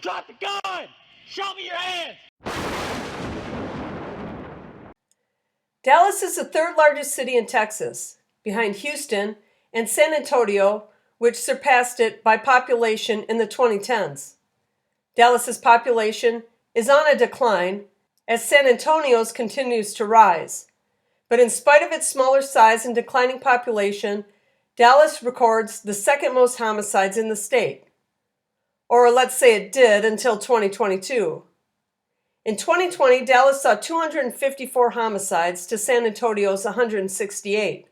Drop the gun! Show me your hands! Dallas is the third largest city in Texas, behind Houston and San Antonio, which surpassed it by population in the 2010s. Dallas's population is on a decline as San Antonio's continues to rise. But in spite of its smaller size and declining population, Dallas records the second most homicides in the state. Or let's say it did until 2022. In 2020, Dallas saw 254 homicides to San Antonio's 168.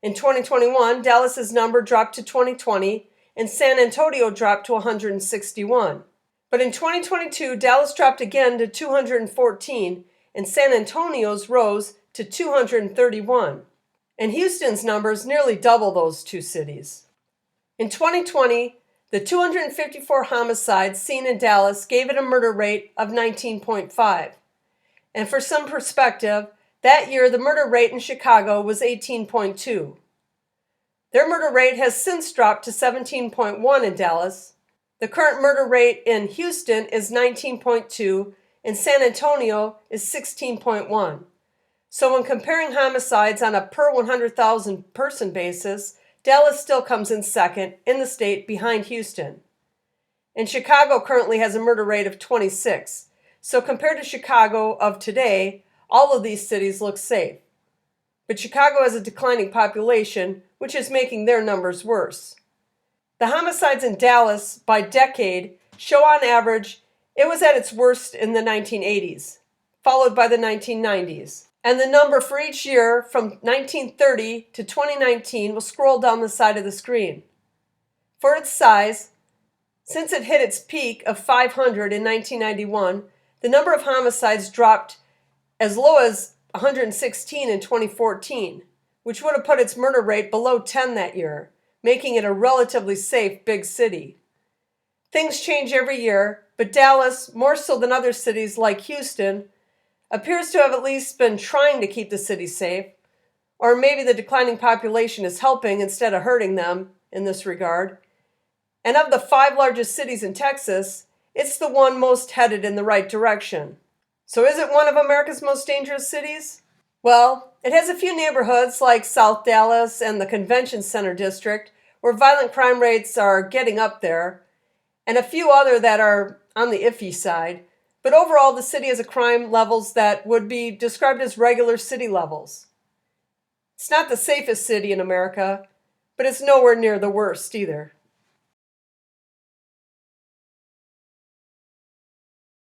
In 2021, Dallas's number dropped to 2020 and San Antonio dropped to 161. But in 2022, Dallas dropped again to 214 and San Antonio's rose to 231. And Houston's numbers nearly double those two cities. In 2020, the 254 homicides seen in Dallas gave it a murder rate of 19.5. And for some perspective, that year the murder rate in Chicago was 18.2. Their murder rate has since dropped to 17.1 in Dallas. The current murder rate in Houston is 19.2 and San Antonio is 16.1. So when comparing homicides on a per 100,000 person basis, Dallas still comes in second in the state behind Houston. And Chicago currently has a murder rate of 26. So compared to Chicago of today, all of these cities look safe. But Chicago has a declining population, which is making their numbers worse. The homicides in Dallas by decade show on average it was at its worst in the 1980s, followed by the 1990s. And the number for each year from 1930 to 2019 will scroll down the side of the screen. For its size, since it hit its peak of 500 in 1991, the number of homicides dropped as low as 116 in 2014, which would have put its murder rate below 10 that year, making it a relatively safe big city. Things change every year, but Dallas, more so than other cities like Houston, appears to have at least been trying to keep the city safe, or maybe the declining population is helping instead of hurting them in this regard. And of the 5 largest cities in Texas, it's the one most headed in the right direction. So is it one of America's most dangerous cities? Well, it has a few neighborhoods like South Dallas and the Convention Center District where violent crime rates are getting up there, and a few other that are on the iffy side. But overall, the city has a crime levels that would be described as regular city levels. It's not the safest city in America, but it's nowhere near the worst either.